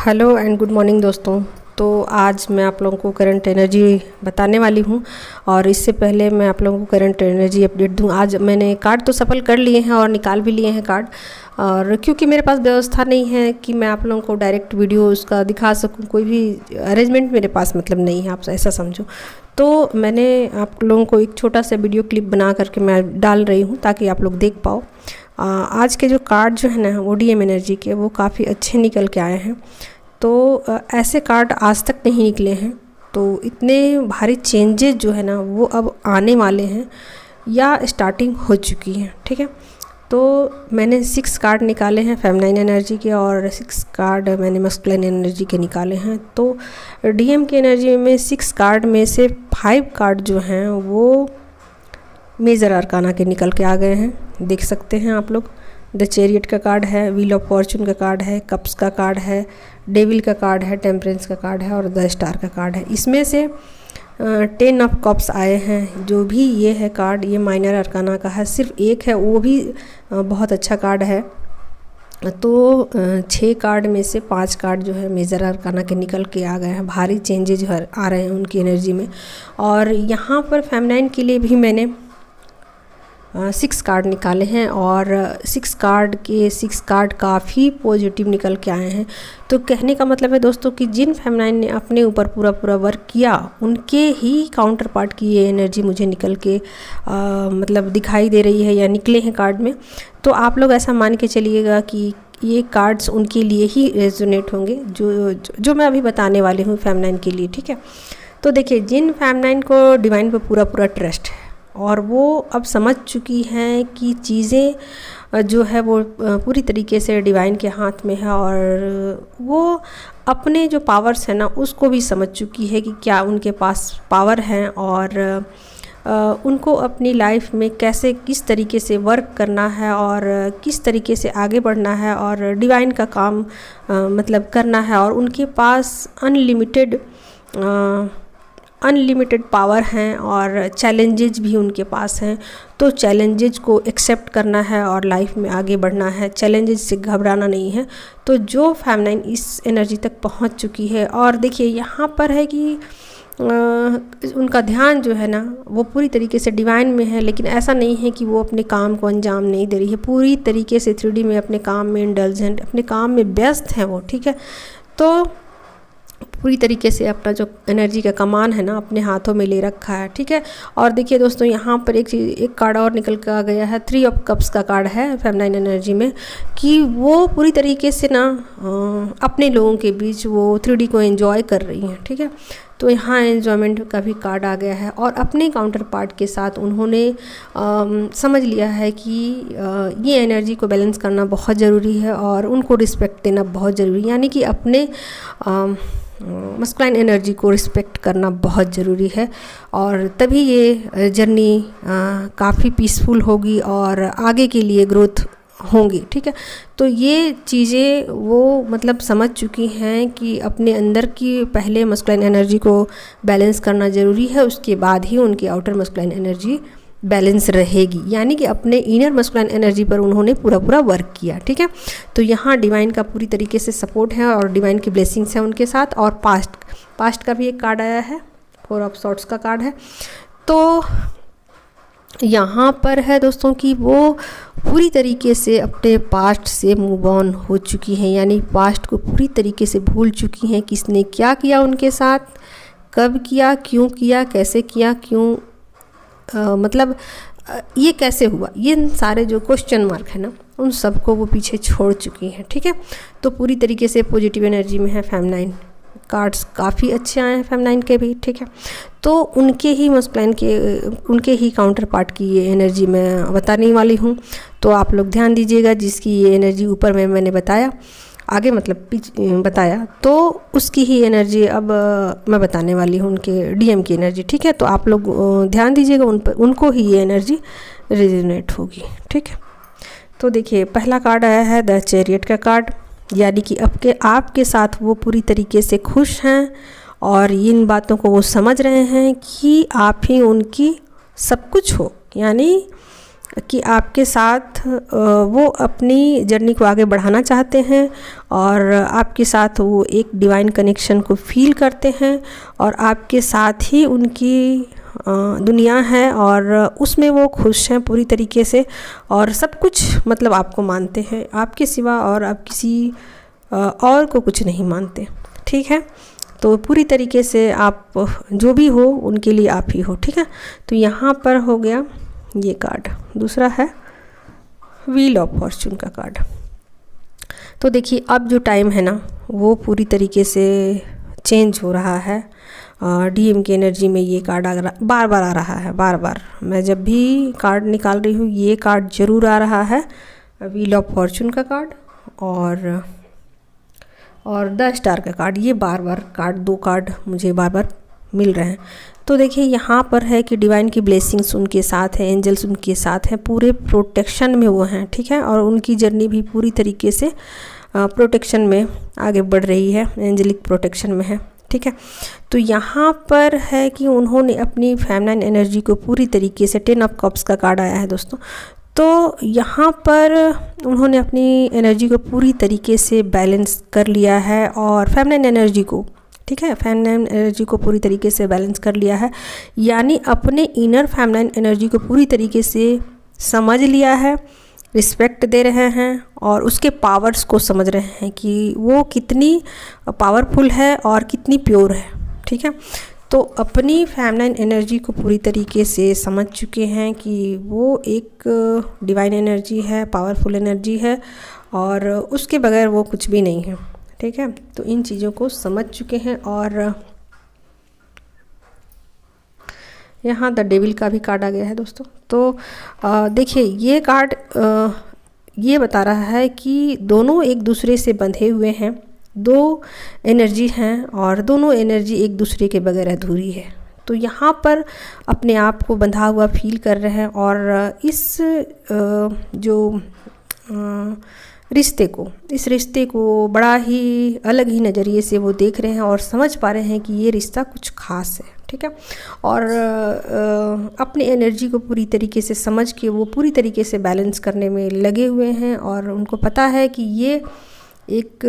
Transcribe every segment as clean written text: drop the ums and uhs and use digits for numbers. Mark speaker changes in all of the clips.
Speaker 1: Hello and good morning दोस्तों। तो आज मैं आप लोगों को करंट एनर्जी बताने वाली हूँ और इससे पहले मैं आप लोगों को करंट एनर्जी अपडेट दूँ। आज मैंने कार्ड तो सफल कर लिए हैं और निकाल भी लिए हैं कार्ड, और क्योंकि मेरे पास व्यवस्था नहीं है कि मैं आप लोगों को डायरेक्ट वीडियो उसका दिखा सकूं, कोई भी अरेंजमेंट मेरे पास मतलब नहीं है, आप ऐसा समझो। तो मैंने आप लोगों को एक छोटा सा वीडियो क्लिप बना करके मैं डाल रही हूँ ताकि आप लोग देख पाओ। आज के जो कार्ड जो है ना वो डीएम एनर्जी के, वो काफ़ी अच्छे निकल के आए हैं। तो ऐसे कार्ड आज तक नहीं निकले हैं। तो इतने भारी चेंजेस जो है ना वो अब आने वाले हैं या स्टार्टिंग हो चुकी है, ठीक है। तो मैंने 6 कार्ड निकाले हैं फेमिनाइन एनर्जी के और 6 कार्ड मैंने मस्कुलिन एनर्जी के निकाले हैं। तो डीएम की एनर्जी में 6 कार्ड में से 5 कार्ड जो हैं वो मेजर अरकाना के निकल के आ गए हैं, देख सकते हैं आप लोग। द चैरियट का कार्ड है, व्हील ऑफ फॉर्चून का कार्ड है, कप्स का कार्ड है, डेविल का कार्ड है, टेम्परेंस का कार्ड है और द स्टार का कार्ड है। इसमें से 10 ऑफ कप्स आए हैं। जो भी ये है कार्ड, ये माइनर अरकाना का है, सिर्फ एक है, वो भी बहुत अच्छा कार्ड है। तो 6 कार्ड में से 5 कार्ड जो है मेजर अरकाना के निकल के आ गए हैं। भारी चेंजेज आ रहे हैं उनकी एनर्जी में। और यहाँ पर फेमिनाइन के लिए भी मैंने 6 कार्ड निकाले हैं और 6 कार्ड काफ़ी पॉजिटिव निकल के आए हैं। तो कहने का मतलब है दोस्तों कि जिन फेमिनाइन ने अपने ऊपर पूरा वर्क किया, उनके ही काउंटर पार्ट की ये एनर्जी मुझे निकल के मतलब दिखाई दे रही है या निकले हैं कार्ड में। तो आप लोग ऐसा मान के चलिएगा कि ये कार्ड्स उनके लिए ही रेजोनेट होंगे जो मैं अभी बताने वाली हूँ फेमिनाइन के लिए, ठीक है। तो देखिए, जिन फेमिनाइन को डिवाइन पे पूरा ट्रस्ट है और वो अब समझ चुकी हैं कि चीज़ें जो है वो पूरी तरीके से डिवाइन के हाथ में है, और वो अपने जो पावर्स हैं ना उसको भी समझ चुकी है कि क्या उनके पास पावर हैं और उनको अपनी लाइफ में कैसे किस तरीके से वर्क करना है और किस तरीके से आगे बढ़ना है और डिवाइन का काम मतलब करना है। और उनके पास अनलिमिटेड पावर हैं और चैलेंजेस भी उनके पास हैं। तो चैलेंजेस को एक्सेप्ट करना है और लाइफ में आगे बढ़ना है, चैलेंजेस से घबराना नहीं है। तो जो फेमिनाइन इस एनर्जी तक पहुंच चुकी है, और देखिए यहाँ पर है कि उनका ध्यान जो है ना वो पूरी तरीके से डिवाइन में है, लेकिन ऐसा नहीं है कि वो अपने काम को अंजाम नहीं दे रही है। पूरी तरीके से 3D में अपने काम में इंडल्जेंट, अपने काम में व्यस्त हैं वो, ठीक है। तो पूरी तरीके से अपना जो एनर्जी का कमान है ना अपने हाथों में ले रखा है, ठीक है। और देखिए दोस्तों, यहाँ पर एक कार्ड और निकल के आ गया है, 3 ऑफ कप्स का कार्ड है फेमिनाइन एनर्जी में, कि वो पूरी तरीके से ना अपने लोगों के बीच वो 3D को एंजॉय कर रही हैं, ठीक है। तो यहाँ एन्जॉयमेंट का भी कार्ड आ गया है और अपने काउंटर पार्ट के साथ उन्होंने समझ लिया है कि ये एनर्जी को बैलेंस करना बहुत ज़रूरी है और उनको रिस्पेक्ट देना बहुत ज़रूरी है। यानी कि अपने मस्कुलाइन एनर्जी को रिस्पेक्ट करना बहुत ज़रूरी है, और तभी ये जर्नी काफ़ी पीसफुल होगी और आगे के लिए ग्रोथ होंगी, ठीक है। तो ये चीज़ें वो मतलब समझ चुकी हैं कि अपने अंदर की पहले मस्कुलाइन एनर्जी को बैलेंस करना ज़रूरी है, उसके बाद ही उनकी आउटर मस्कुलाइन एनर्जी बैलेंस रहेगी। यानी कि अपने इनर मस्कुलाइन एनर्जी पर उन्होंने पूरा वर्क किया, ठीक है। तो यहाँ डिवाइन का पूरी तरीके से सपोर्ट है और डिवाइन की ब्लेसिंग्स है उनके साथ। और पास्ट का भी एक कार्ड आया है, 4 ऑफ सॉर्ड्स का कार्ड है। तो यहाँ पर है दोस्तों कि वो पूरी तरीके से अपने पास्ट से मूव ऑन हो चुकी हैं, यानी पास्ट को पूरी तरीके से भूल चुकी हैं। किसने क्या किया उनके साथ, कब किया, क्यों किया, कैसे किया, क्यों मतलब ये कैसे हुआ, ये सारे जो क्वेश्चन मार्क है ना उन सबको वो पीछे छोड़ चुकी हैं, ठीक है। तो पूरी तरीके से पॉजिटिव एनर्जी में है फेमिनाइन। कार्ड्स काफ़ी अच्छे आए हैं फेमिनाइन के भी, ठीक है। तो उनके ही मस्कुलाइन के, उनके ही काउंटर पार्ट की ये एनर्जी मैं बताने वाली हूँ। तो आप लोग ध्यान दीजिएगा, जिसकी ये एनर्जी ऊपर में मैंने बताया, आगे मतलब बताया, तो उसकी ही एनर्जी अब मैं बताने वाली हूँ, उनके डीएम की एनर्जी, ठीक है। तो आप लोग ध्यान दीजिएगा उन पर, उनको ही ये एनर्जी रेजोनेट होगी, ठीक है। तो देखिए, पहला कार्ड आया है द चैरियट का कार्ड, यानी कि आपके साथ वो पूरी तरीके से खुश हैं और इन बातों को वो समझ रहे हैं कि आप ही उनकी सब कुछ हो। यानी कि आपके साथ वो अपनी जर्नी को आगे बढ़ाना चाहते हैं और आपके साथ वो एक डिवाइन कनेक्शन को फील करते हैं और आपके साथ ही उनकी दुनिया है और उसमें वो खुश हैं पूरी तरीके से और सब कुछ मतलब आपको मानते हैं, आपके सिवा और आप किसी और को कुछ नहीं मानते। ठीक है, तो पूरी तरीके से आप जो भी हो उनके लिए आप ही हो। ठीक है, तो यहाँ पर हो गया ये कार्ड। दूसरा है व्हील ऑफ फॉर्चून का कार्ड। तो देखिए अब जो टाइम है ना वो पूरी तरीके से चेंज हो रहा है। डीएम की एनर्जी में ये कार्ड बार बार आ रहा है, बार बार मैं जब भी कार्ड निकाल रही हूँ ये कार्ड ज़रूर आ रहा है, व्हील ऑफ फॉर्चून का कार्ड और द स्टार का कार्ड। ये बार बार कार्ड, दो कार्ड मुझे बार बार मिल रहे हैं। तो देखिए यहाँ पर है कि डिवाइन की ब्लेसिंग्स उनके साथ हैं, एंजल्स उनके साथ हैं, पूरे प्रोटेक्शन में वो हैं। ठीक है, और उनकी जर्नी भी पूरी तरीके से प्रोटेक्शन में आगे बढ़ रही है, एंजेलिक प्रोटेक्शन में है। ठीक है, तो यहाँ पर है कि उन्होंने अपनी फेमिनाइन एनर्जी को पूरी तरीके से 10 ऑफ कप्स का कार्ड आया है दोस्तों। तो यहाँ पर उन्होंने अपनी एनर्जी को पूरी तरीके से बैलेंस कर लिया है और फेमिनाइन एनर्जी को, ठीक है, फेमिनाइन एनर्जी को पूरी तरीके से बैलेंस कर लिया है, यानी अपने इनर फेमिनाइन एनर्जी को पूरी तरीके से समझ लिया है, रिस्पेक्ट दे रहे हैं और उसके पावर्स को समझ रहे हैं कि वो कितनी पावरफुल है और कितनी प्योर है। ठीक है, तो अपनी फेमिनाइन एनर्जी को पूरी तरीके से समझ चुके हैं कि वो एक डिवाइन एनर्जी है, पावरफुल एनर्जी है और उसके बगैर वो कुछ भी नहीं है। ठीक है, तो इन चीज़ों को समझ चुके हैं। और यहाँ द डेविल का भी कार्ड आ गया है दोस्तों। तो देखिए ये कार्ड ये बता रहा है कि दोनों एक दूसरे से बंधे हुए हैं, दो एनर्जी हैं और दोनों एनर्जी एक दूसरे के बगैर अधूरी है। तो यहाँ पर अपने आप को बंधा हुआ फील कर रहे हैं और इस जो इस रिश्ते को बड़ा ही अलग ही नज़रिए से वो देख रहे हैं और समझ पा रहे हैं कि ये रिश्ता कुछ ख़ास है। ठीक है, और अपनी एनर्जी को पूरी तरीके से समझ के वो पूरी तरीके से बैलेंस करने में लगे हुए हैं और उनको पता है कि ये एक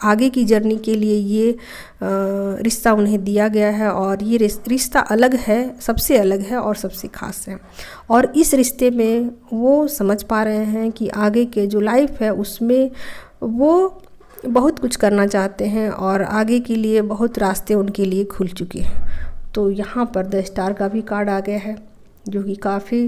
Speaker 1: आगे की जर्नी के लिए ये रिश्ता उन्हें दिया गया है और ये रिश्ता अलग है, सबसे अलग है और सबसे ख़ास है। और इस रिश्ते में वो समझ पा रहे हैं कि आगे के जो लाइफ है उसमें वो बहुत कुछ करना चाहते हैं और आगे के लिए बहुत रास्ते उनके लिए खुल चुके हैं। तो यहाँ पर द स्टार का भी कार्ड आ गया है जो कि काफ़ी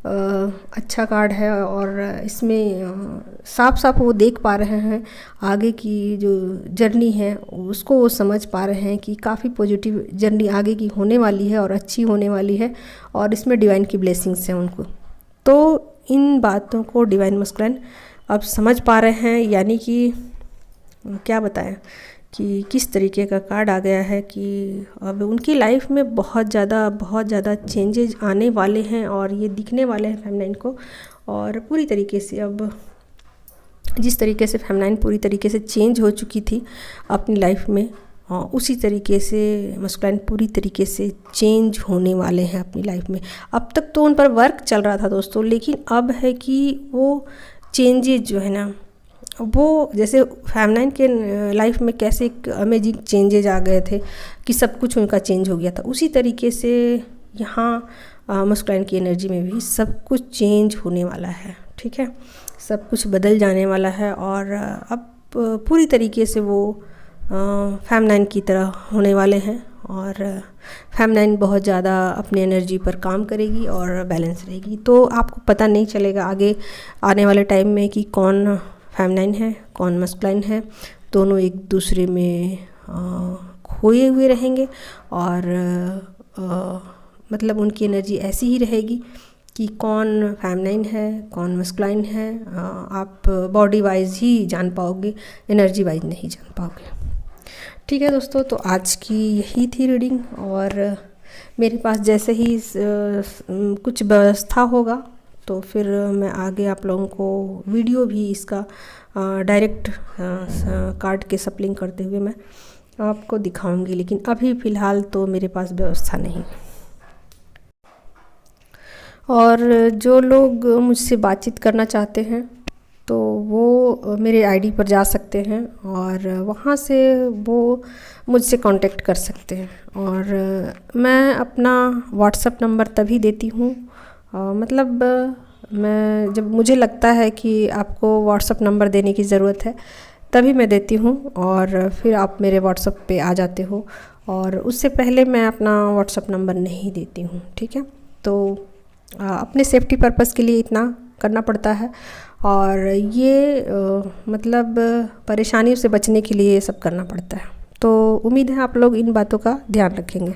Speaker 1: अच्छा कार्ड है और इसमें साफ साफ वो देख पा रहे हैं आगे की जो जर्नी है उसको वो समझ पा रहे हैं कि काफ़ी पॉजिटिव जर्नी आगे की होने वाली है और अच्छी होने वाली है और इसमें डिवाइन की ब्लेसिंग्स हैं उनको। तो इन बातों को डिवाइन मस्कुलिन अब समझ पा रहे हैं, यानी कि क्या बताएं कि किस तरीके का कार्ड आ गया है कि अब उनकी लाइफ में बहुत ज़्यादा चेंजेज आने वाले हैं और ये दिखने वाले हैं फेमिनाइन को। और पूरी तरीके से अब जिस तरीके से फेमिनाइन पूरी तरीके से चेंज हो चुकी थी अपनी लाइफ में, उसी तरीके से मस्कुलिन पूरी तरीके से चेंज होने वाले हैं अपनी लाइफ में। अब तक तो उन पर वर्क चल रहा था दोस्तों, लेकिन अब है कि वो चेंजेज जो है ना वो जैसे फेमिनाइन के लाइफ में कैसे एक अमेजिंग चेंजेज आ गए थे कि सब कुछ उनका चेंज हो गया था, उसी तरीके से यहाँ मस्कुलिन की एनर्जी में भी सब कुछ चेंज होने वाला है। ठीक है, सब कुछ बदल जाने वाला है और अब पूरी तरीके से वो फेमिनाइन की तरह होने वाले हैं और फेमिनाइन बहुत ज़्यादा अपनी एनर्जी पर काम करेगी और बैलेंस रहेगी। तो आपको पता नहीं चलेगा आगे आने वाले टाइम में कि कौन फेमिनाइन है कौन मस्कुलिन है, दोनों एक दूसरे में खोए हुए रहेंगे और मतलब उनकी एनर्जी ऐसी ही रहेगी कि कौन फेमिनाइन है कौन मस्कुलिन है आप बॉडी वाइज ही जान पाओगे, एनर्जी वाइज नहीं जान पाओगे। ठीक है दोस्तों, तो आज की यही थी रीडिंग और मेरे पास जैसे ही कुछ व्यवस्था होगा तो फिर मैं आगे आप लोगों को वीडियो भी इसका डायरेक्ट कार्ड के सप्लिंग करते हुए मैं आपको दिखाऊंगी, लेकिन अभी फ़िलहाल तो मेरे पास व्यवस्था नहीं। और जो लोग मुझसे बातचीत करना चाहते हैं तो वो मेरे आईडी पर जा सकते हैं और वहाँ से वो मुझसे कांटेक्ट कर सकते हैं। और मैं अपना व्हाट्सएप नंबर तभी देती हूँ, मतलब मैं जब मुझे लगता है कि आपको व्हाट्सएप नंबर देने की ज़रूरत है तभी मैं देती हूँ, और फिर आप मेरे व्हाट्सएप पे आ जाते हो। और उससे पहले मैं अपना व्हाट्सएप नंबर नहीं देती हूँ, ठीक है। तो अपने सेफ्टी पर्पस के लिए इतना करना पड़ता है, और ये मतलब परेशानियों से बचने के लिए ये सब करना पड़ता है। तो उम्मीद है आप लोग इन बातों का ध्यान रखेंगे।